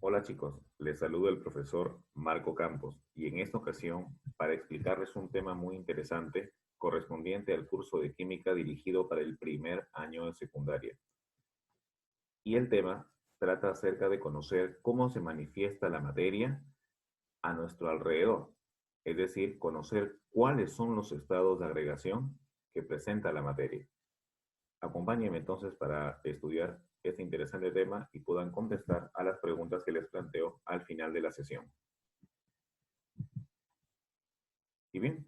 Hola chicos, les saluda el profesor Marco Campos y en esta ocasión para explicarles un tema muy interesante correspondiente al curso de química dirigido para el primer año de secundaria. Y el tema trata acerca de conocer cómo se manifiesta la materia a nuestro alrededor, es decir, conocer cuáles son los estados de agregación que presenta la materia. Acompáñenme entonces para estudiar este interesante tema y puedan contestar a las preguntas que les planteo al final de la sesión. Y bien,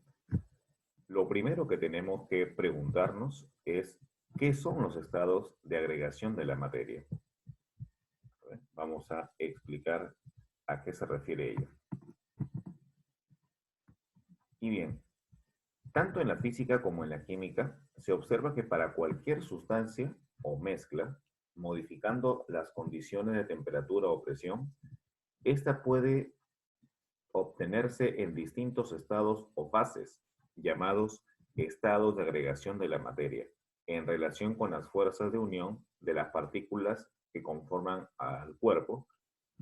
lo primero que tenemos que preguntarnos es ¿qué son los estados de agregación de la materia? Vamos a explicar a qué se refiere ello. Y bien, tanto en la física como en la química se observa que para cualquier sustancia o mezcla, modificando las condiciones de temperatura o presión, esta puede obtenerse en distintos estados o fases, llamados estados de agregación de la materia, en relación con las fuerzas de unión de las partículas que conforman al cuerpo,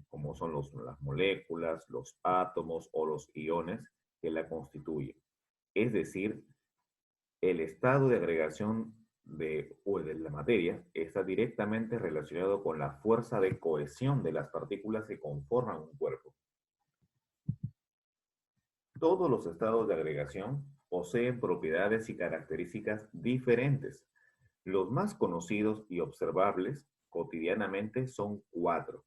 como son las moléculas, los átomos o los iones que la constituyen. Es decir, el estado de agregación de la materia está directamente relacionado con la fuerza de cohesión de las partículas que conforman un cuerpo. Todos los estados de agregación poseen propiedades y características diferentes. Los más conocidos y observables cotidianamente son 4,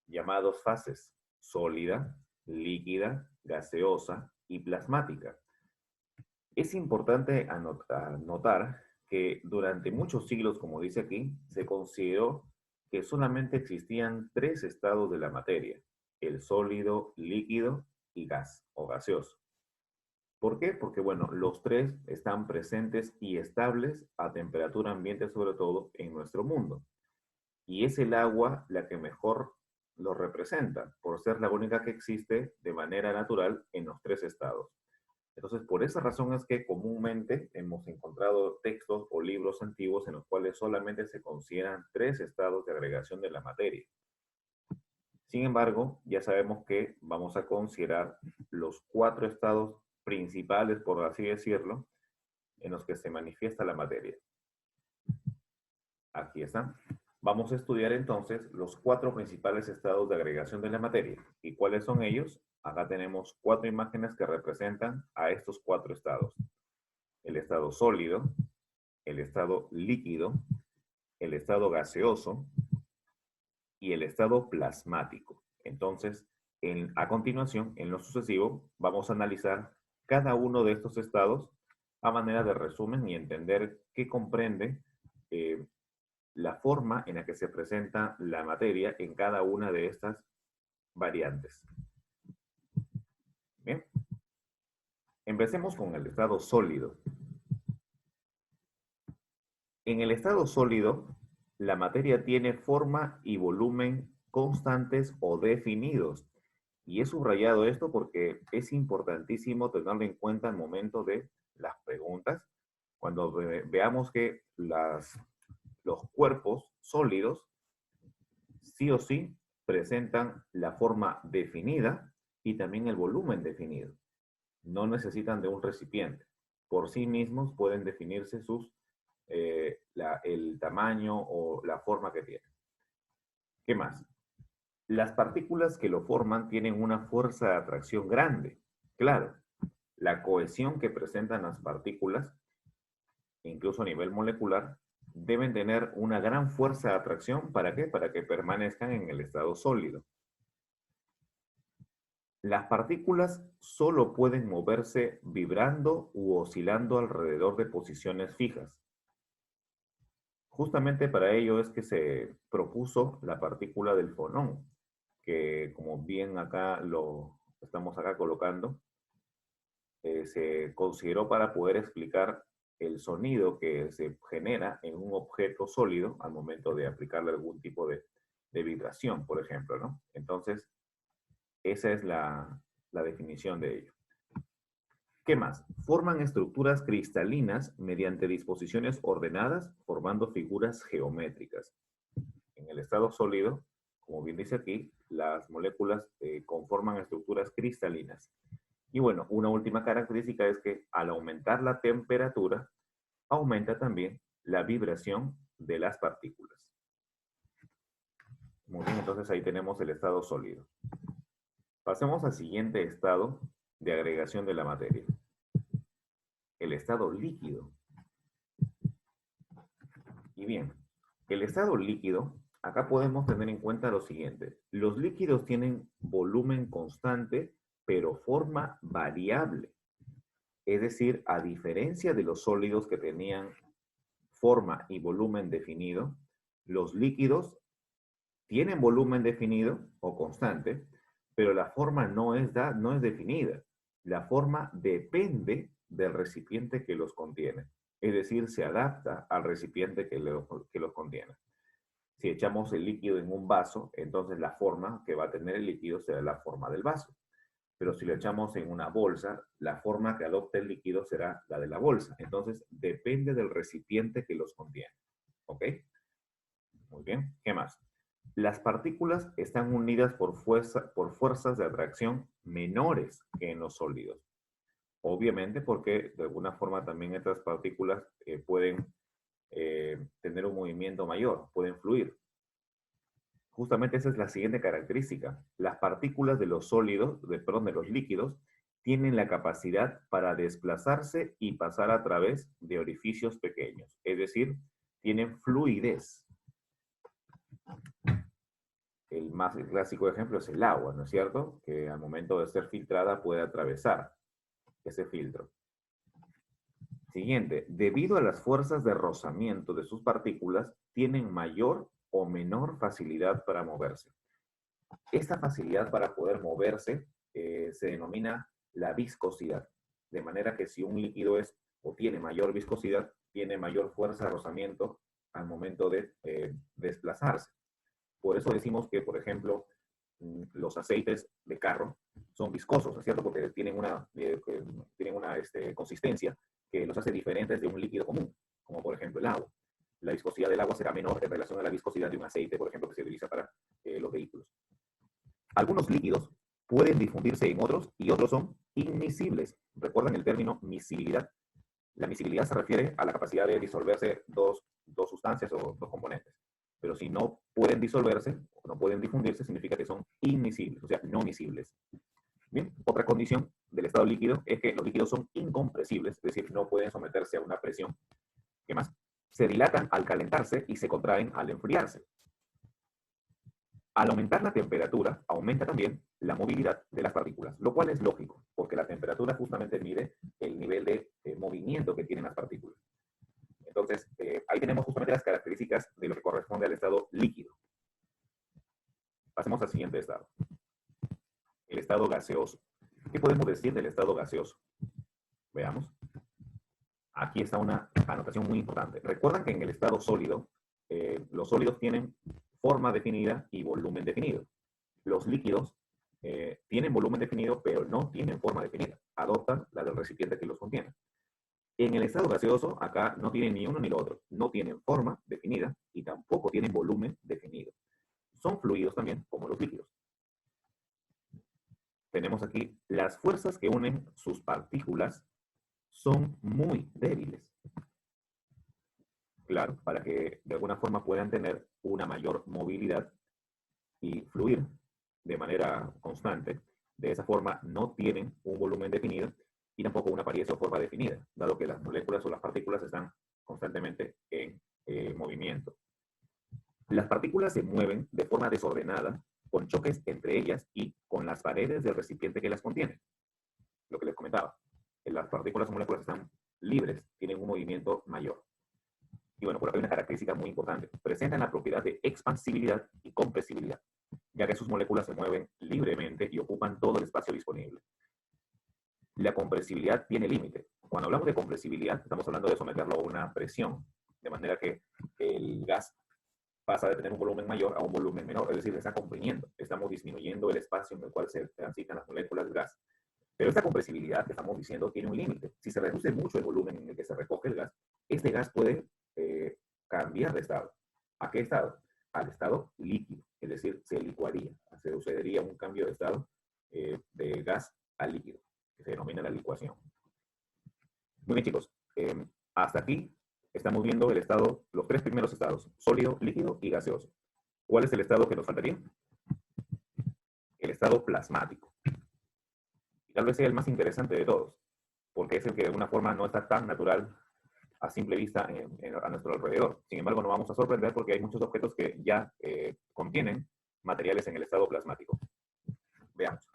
llamados fases: sólida, líquida, gaseosa y plasmática. Es importante notar que durante muchos siglos, como dice aquí, se consideró que solamente existían 3 estados de la materia: el sólido, líquido y gas o gaseoso. ¿Por qué? Porque, bueno, los 3 están presentes y estables a temperatura ambiente, sobre todo en nuestro mundo. Y es el agua la que mejor lo representa, por ser la única que existe de manera natural en los 3 estados. Entonces, por esa razón es que comúnmente hemos encontrado textos o libros antiguos en los cuales solamente se consideran 3 estados de agregación de la materia. Sin embargo, ya sabemos que vamos a considerar los 4 estados principales, por así decirlo, en los que se manifiesta la materia. Aquí están. Vamos a estudiar entonces los 4 principales estados de agregación de la materia. ¿Y cuáles son ellos? Acá tenemos 4 imágenes que representan a estos 4 estados: el estado sólido, el estado líquido, el estado gaseoso y el estado plasmático. Entonces, a continuación, en lo sucesivo, vamos a analizar cada uno de estos estados a manera de resumen y entender qué comprende la forma en la que se presenta la materia en cada una de estas variantes. Bien, empecemos con el estado sólido. En el estado sólido, la materia tiene forma y volumen constantes o definidos. Y he subrayado esto porque es importantísimo tenerlo en cuenta al momento de las preguntas. Cuando veamos que los cuerpos sólidos sí o sí presentan la forma definida y también el volumen definido. No necesitan de un recipiente. Por sí mismos pueden definirse el tamaño o la forma que tienen. ¿Qué más? Las partículas que lo forman tienen una fuerza de atracción grande. Claro, la cohesión que presentan las partículas, incluso a nivel molecular, deben tener una gran fuerza de atracción. ¿Para qué? Para que permanezcan en el estado sólido. Las partículas solo pueden moverse vibrando u oscilando alrededor de posiciones fijas. Justamente para ello es que se propuso la partícula del fonón, que como bien acá lo estamos acá colocando, se consideró para poder explicar el sonido que se genera en un objeto sólido al momento de aplicarle algún tipo de vibración, por ejemplo, ¿no? Entonces, esa es la definición de ello. ¿Qué más? Forman estructuras cristalinas mediante disposiciones ordenadas, formando figuras geométricas. En el estado sólido, como bien dice aquí, las moléculas conforman estructuras cristalinas. Y bueno, una última característica es que al aumentar la temperatura, aumenta también la vibración de las partículas. Muy bien, entonces ahí tenemos el estado sólido. Pasemos al siguiente estado de agregación de la materia. El estado líquido. Y bien, el estado líquido, acá podemos tener en cuenta lo siguiente. Los líquidos tienen volumen constante, pero forma variable. Es decir, a diferencia de los sólidos que tenían forma y volumen definido, los líquidos tienen volumen definido o constante, pero la forma no es definida. La forma depende del recipiente que los contiene. Es decir, se adapta al recipiente que los contiene. Si echamos el líquido en un vaso, entonces la forma que va a tener el líquido será la forma del vaso. Pero si lo echamos en una bolsa, la forma que adopte el líquido será la de la bolsa. Entonces, depende del recipiente que los contiene. ¿Ok? Muy bien. ¿Qué más? Las partículas están unidas por fuerzas de atracción menores que en los sólidos. Obviamente porque de alguna forma también estas partículas pueden tener un movimiento mayor, pueden fluir. Justamente esa es la siguiente característica. Las partículas de los sólidos, de los líquidos, tienen la capacidad para desplazarse y pasar a través de orificios pequeños. Es decir, tienen fluidez. El más clásico ejemplo es el agua, ¿no es cierto? Que al momento de ser filtrada puede atravesar ese filtro. Siguiente, debido a las fuerzas de rozamiento de sus partículas, tienen mayor o menor facilidad para moverse. Esta facilidad para poder moverse se denomina la viscosidad. De manera que si un líquido es o tiene mayor viscosidad, tiene mayor fuerza de rozamiento al momento de desplazarse. Por eso decimos que, por ejemplo, los aceites de carro son viscosos, ¿no es cierto? Porque tienen una consistencia que los hace diferentes de un líquido común, como por ejemplo el agua. La viscosidad del agua será menor en relación a la viscosidad de un aceite, por ejemplo, que se utiliza para los vehículos. Algunos líquidos pueden difundirse en otros y otros son inmiscibles. ¿Recuerdan el término miscibilidad? La miscibilidad se refiere a la capacidad de disolverse dos sustancias o dos componentes. Pero si no pueden disolverse o no pueden difundirse, significa que son inmiscibles, o sea, no miscibles. Bien, otra condición del estado líquido es que los líquidos son incompresibles, es decir, no pueden someterse a una presión. ¿Qué más? Se dilatan al calentarse y se contraen al enfriarse. Al aumentar la temperatura, aumenta también la movilidad de las partículas, lo cual es lógico, porque la temperatura justamente mide el nivel de movimiento que tienen las partículas. Entonces, ahí tenemos justamente las características de lo que corresponde al estado líquido. Pasemos al siguiente estado. El estado gaseoso. ¿Qué podemos decir del estado gaseoso? Veamos. Aquí está una anotación muy importante. Recuerdan que en el estado sólido, los sólidos tienen forma definida y volumen definido. Los líquidos tienen volumen definido, pero no tienen forma definida. Adoptan la del recipiente que los contiene. En el estado gaseoso, acá no tienen ni uno ni lo otro. No tienen forma definida y tampoco tienen volumen definido. Son fluidos también, como los líquidos. Tenemos aquí las fuerzas que unen sus partículas son muy débiles. Claro, para que de alguna forma puedan tener una mayor movilidad y fluir de manera constante. De esa forma no tienen un volumen definido y tampoco una apariencia o forma definida, dado que las moléculas o las partículas están constantemente en movimiento. Las partículas se mueven de forma desordenada, con choques entre ellas y con las paredes del recipiente que las contiene. Lo que les comentaba, las partículas o moléculas están libres, tienen un movimiento mayor. Y bueno, por acá hay una característica muy importante. Presentan la propiedad de expansibilidad y compresibilidad, ya que sus moléculas se mueven libremente y ocupan todo el espacio disponible. La compresibilidad tiene límite. Cuando hablamos de compresibilidad, estamos hablando de someterlo a una presión, de manera que el gas pasa de tener un volumen mayor a un volumen menor, es decir, se está comprimiendo, estamos disminuyendo el espacio en el cual se transitan las moléculas del gas. Pero esta compresibilidad que estamos diciendo tiene un límite. Si se reduce mucho el volumen en el que se recoge el gas, este gas puede cambiar de estado. ¿A qué estado? Al estado líquido, es decir, se licuaría, sucedería un cambio de estado de gas a líquido, que se denomina la licuación. Muy bien, chicos. Hasta aquí estamos viendo el estado, los tres primeros estados, sólido, líquido y gaseoso. ¿Cuál es el estado que nos faltaría? El estado plasmático. Y tal vez sea el más interesante de todos, porque es el que de alguna forma no está tan natural a simple vista a nuestro alrededor. Sin embargo, no vamos a sorprender porque hay muchos objetos que ya contienen materiales en el estado plasmático. Veamos.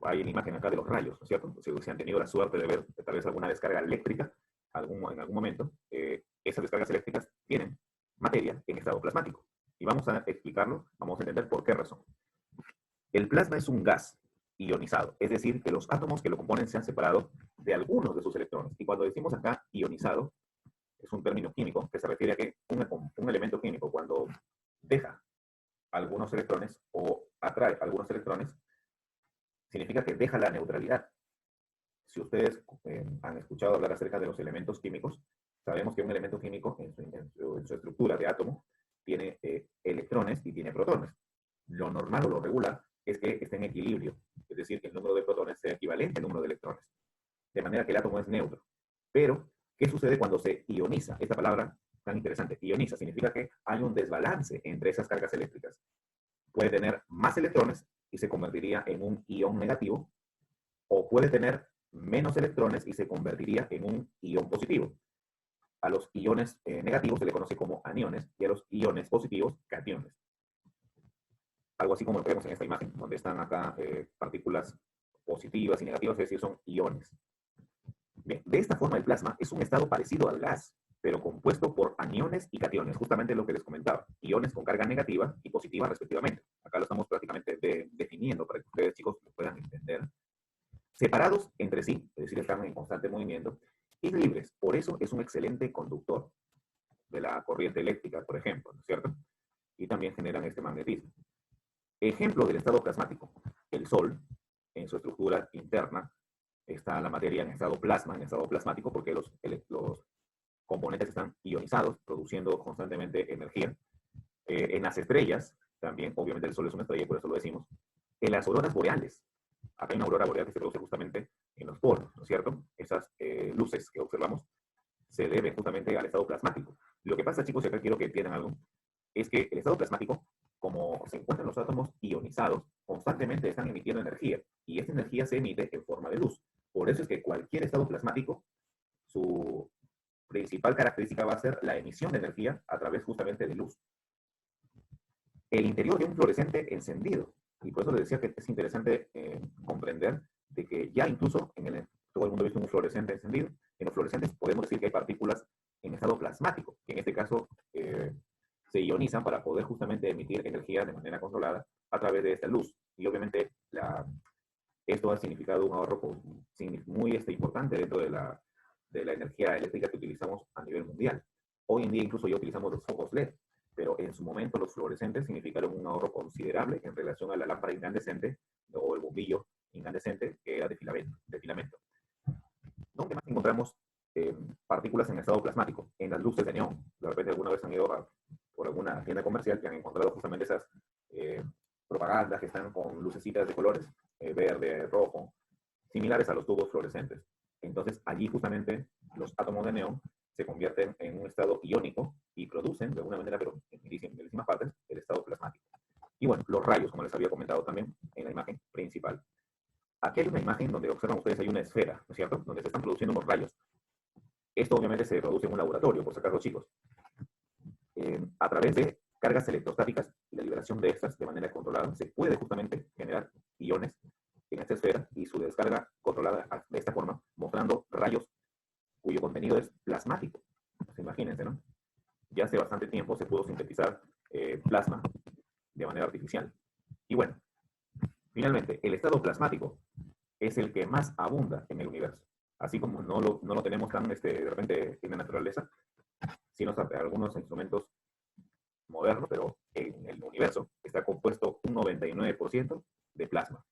Hay una imagen acá de los rayos, ¿no es cierto? Si han tenido la suerte de ver tal vez alguna descarga eléctrica en algún momento, esas descargas eléctricas tienen materia en estado plasmático. Y vamos a explicarlo, vamos a entender por qué razón. El plasma es un gas ionizado, es decir, que los átomos que lo componen se han separado de algunos de sus electrones. Y cuando decimos acá ionizado, es un término químico que se refiere a que un elemento químico cuando deja algunos electrones o atrae algunos electrones, significa que deja la neutralidad. Si ustedes han escuchado hablar acerca de los elementos químicos, sabemos que un elemento químico en su estructura de átomo tiene electrones y tiene protones. Lo normal o lo regular es que esté en equilibrio, es decir, que el número de protones sea equivalente al número de electrones, de manera que el átomo es neutro. Pero, ¿qué sucede cuando se ioniza? Esta palabra tan interesante, ioniza, significa que hay un desbalance entre esas cargas eléctricas. Puede tener más electrones y se convertiría en un ion negativo, o puede tener menos electrones y se convertiría en un ion positivo. A los iones negativos se le conoce como aniones y a los iones positivos, cationes. Algo así como lo que vemos en esta imagen, donde están acá partículas positivas y negativas, es decir, son iones. Bien, de esta forma el plasma es un estado parecido al gas, pero compuesto por aniones y cationes, justamente lo que les comentaba, iones con carga negativa y positiva respectivamente. Acá lo estamos prácticamente definiendo para que ustedes, chicos, lo puedan entender. Separados entre sí, es decir, están en constante movimiento, y libres. Por eso es un excelente conductor de la corriente eléctrica, por ejemplo, ¿no es cierto? Y también generan este magnetismo. Ejemplo del estado plasmático. El Sol, en su estructura interna, está la materia en estado plasma, en estado plasmático, porque los componentes están ionizados, produciendo constantemente energía. En las estrellas, también, obviamente el Sol es una estrella, por eso lo decimos. En las auroras boreales, acá hay una aurora boreal que se produce justamente en los polos, ¿no es cierto? Esas luces que observamos se deben justamente al estado plasmático. Lo que pasa, chicos, y acá quiero que entiendan algo, es que el estado plasmático, como se encuentran los átomos ionizados, constantemente están emitiendo energía, y esta energía se emite en forma de luz. Por eso es que cualquier estado plasmático, su principal característica va a ser la emisión de energía a través justamente de luz. El interior de un fluorescente encendido, y por eso les decía que es interesante comprender de que ya incluso todo el mundo ha visto un fluorescente encendido. En los fluorescentes podemos decir que hay partículas en estado plasmático, que en este caso se ionizan para poder justamente emitir energía de manera controlada a través de esta luz. Y obviamente esto ha significado un ahorro muy importante dentro de la energía eléctrica que utilizamos a nivel mundial. Hoy en día incluso ya utilizamos los focos LED, pero en su momento los fluorescentes significaron un ahorro considerable en relación a la lámpara incandescente o el bombillo incandescente que era de filamento. ¿Dónde más encontramos partículas en estado plasmático? En las luces de neón. De repente alguna vez han ido por alguna tienda comercial que han encontrado justamente esas propagandas que están con lucecitas de colores, verde, rojo, similares a los tubos fluorescentes. Entonces allí justamente los átomos de neón se convierten en un estado iónico y producen de alguna manera, pero en milísimas partes, el estado plasmático. Y bueno, los rayos, como les había comentado también en la imagen principal. Aquí hay una imagen donde observan ustedes hay una esfera, ¿no es cierto? Donde se están produciendo unos rayos. Esto obviamente se produce en un laboratorio, por si acaso, chicos. A través de cargas electrostáticas y la liberación de estas de manera controlada, se puede justamente generar iones en esta esfera y su descarga controlada de esta forma, mostrando rayos cuyo contenido es plasmático. Pues imagínense, ¿no? Ya hace bastante tiempo se pudo sintetizar plasma de manera artificial. Y bueno, finalmente, el estado plasmático es el que más abunda en el universo. Así como no lo tenemos tan de repente en la naturaleza, sino algunos instrumentos modernos, pero en el universo está compuesto un 99% de plasma.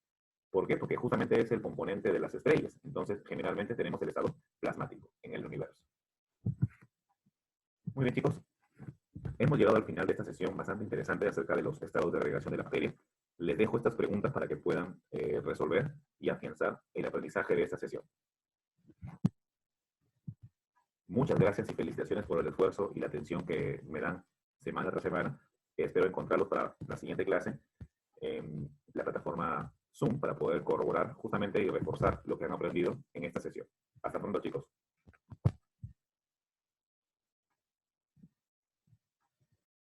¿Por qué? Porque justamente es el componente de las estrellas. Entonces, generalmente tenemos el estado plasmático en el universo. Muy bien, chicos. Hemos llegado al final de esta sesión bastante interesante acerca de los estados de agregación de la materia. Les dejo estas preguntas para que puedan resolver y afianzar el aprendizaje de esta sesión. Muchas gracias y felicitaciones por el esfuerzo y la atención que me dan semana tras semana. Espero encontrarlos para la siguiente clase en la plataforma Zoom para poder corroborar justamente y reforzar lo que han aprendido en esta sesión. Hasta pronto, chicos.